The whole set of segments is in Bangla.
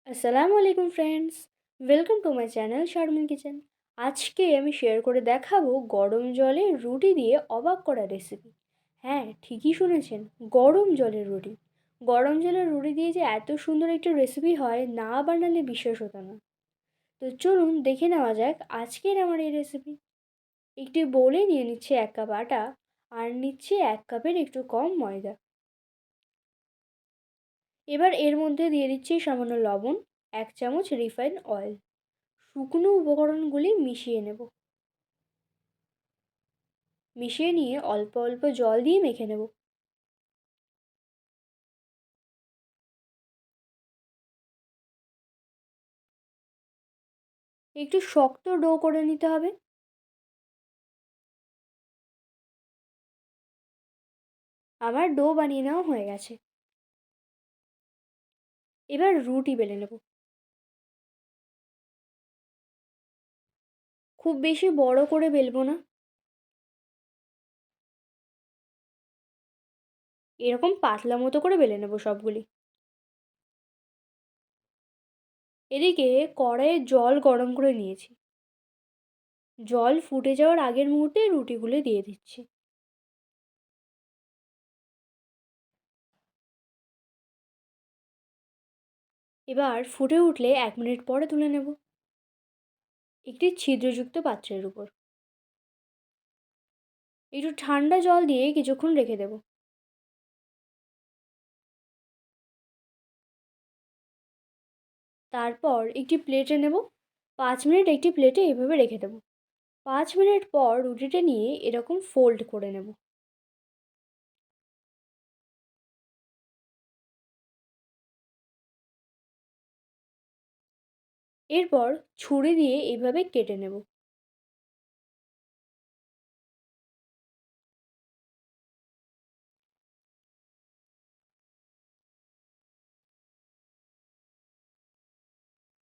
আসসালামু আলাইকুম friends, welcome to my channel Sharmin kitchen. আজকে আমি শেয়ার করে দেখাবো গরম জলে রুটি দিয়ে অবাক করা রেসিপি। হ্যাঁ, ঠিকই শুনেছেন, গরম জলের রুটি। গরম জলের রুটি দিয়ে যে এত সুন্দর একটা রেসিপি হয়, না বানালে বিশ্বাস হতো না। তো চলুন দেখে নেওয়া যাক আজকের আমার এই রেসিপি। একটি বোলে নিয়ে নিচ্ছে 1 কাপ আটা, আর নিচ্ছে 1 কাপের একটু কম ময়দা। এবার এর মধ্যে দিয়ে দিচ্ছি সামান্য লবণ, 1 চামচ রিফাইন্ড অয়েল। শুকনো উপকরণগুলি মিশিয়ে নেব। মিশিয়ে নিয়ে অল্প অল্প জল দিয়ে মেখে নেব। একটু শক্ত ডো করে নিতে হবে। আমার ডো বানিয়ে নেওয়া হয়ে গেছে। এবার রুটি বেলে নেব। খুব বেশি বড় করে বেলবো না, এরকম পাতলা মতো করে বেলে নেব সবগুলি। এদিকে কড়াইয়ে জল গরম করে নিয়েছি। জল ফুটে যাওয়ার আগের মুহূর্তে রুটিগুলো দিয়ে দিচ্ছি। এবার ফুটে উঠলে 1 মিনিট পরে তুলে নেব একটি ছিদ্রযুক্ত পাত্রের উপর। একটু ঠান্ডা জল দিয়ে কিছুক্ষণ রেখে দেব। তারপর একটি প্লেটে নেব। 5 মিনিট একটি প্লেটে এভাবে রেখে দেবো। 5 মিনিট পর রুটিটা নিয়ে এরকম ফোল্ড করে নেব। এরপর ছুরি দিয়ে এইভাবে কেটে নেব।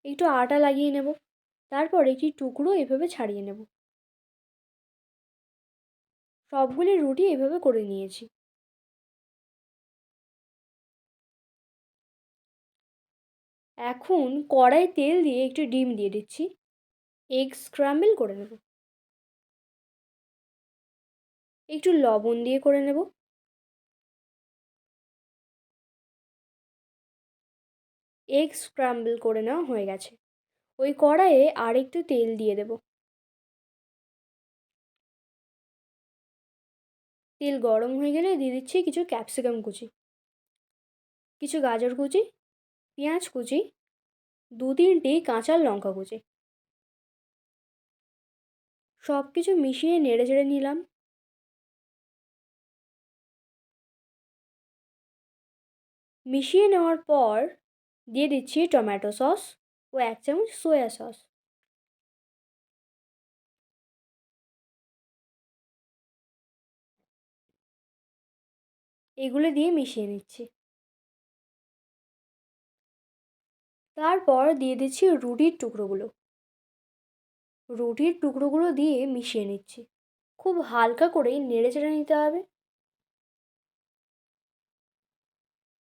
একটু আটা লাগিয়ে নেব। তারপর একটি টুকরো এভাবে ছাড়িয়ে নেব। সবগুলি রুটি এভাবে করে নিয়েছি। এখন কড়াই তেল দিয়ে একটু ডিম দিয়ে দিচ্ছি। এগ স্ক্র্যাম্বল করে নেব। একটু লবণ দিয়ে করে নেব। এগ স্ক্র্যাম্বল করে নেওয়া হয়ে গেছে। ওই কড়াইয়ে আর একটু তেল দিয়ে দেব। তেল গরম হয়ে গেলে দিয়ে দিচ্ছি কিছু ক্যাপসিকাম কুচি, কিছু গাজর কুচি, পেঁয়াজ কুচি, 2-3টি কাঁচা লঙ্কা কুচি। সব কিছু মিশিয়ে নেড়ে চেড়ে নিলাম। মিশিয়ে নেওয়ার পর দিয়ে দিচ্ছি টমেটো সস ও 1 চামচ সয়া সস। এগুলো দিয়ে মিশিয়ে নিচ্ছি। তারপর দিয়ে দিচ্ছি রুটির টুকরোগুলো। রুটির টুকরোগুলো দিয়ে মিশিয়ে নিচ্ছি। খুব হালকা করেই নেড়ে চেড়ে নিতে হবে।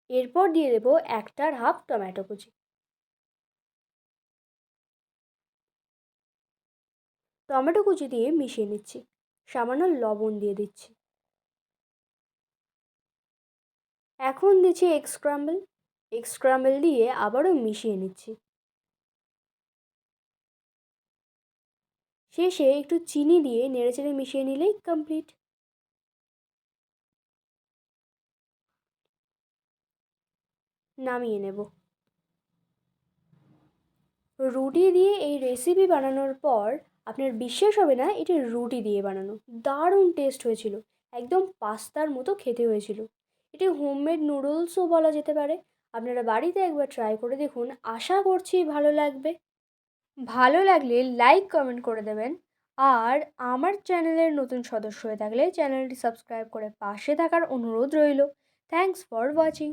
এরপর দিয়ে দেবো 1.5 টমেটো কুচি। টমেটো কুচি দিয়ে মিশিয়ে নিচ্ছি। সামান্য লবণ দিয়ে দিচ্ছি। এখন দিচ্ছি এগ স্ক্র্যাম্বল। এগ স্ক্র্যাম্বল দিয়ে আবারও মিশিয়ে নিচ্ছি। শেষে একটু চিনি দিয়ে নেড়েচেড়ে মিশিয়ে নিলেই কমপ্লিট। নামিয়ে নেব। রুটি দিয়ে এই রেসিপি বানানোর পর আপনার বিশ্বাস হবে না এটা রুটি দিয়ে বানানো। দারুণ টেস্ট হয়েছিল। একদম পাস্তার মতো খেতে হয়েছিল। এটি হোমমেড নুডলসও বলা যেতে পারে। আপনারা বাড়িতে একবার ট্রাই করে দেখুন, আশা করছি ভালো লাগবে। ভালো লাগলে লাইক কমেন্ট করে দেবেন। আর আমার চ্যানেলের নতুন সদস্য হয়ে থাকলে চ্যানেলটি সাবস্ক্রাইব করে পাশে থাকার অনুরোধ রইল। Thanks for watching.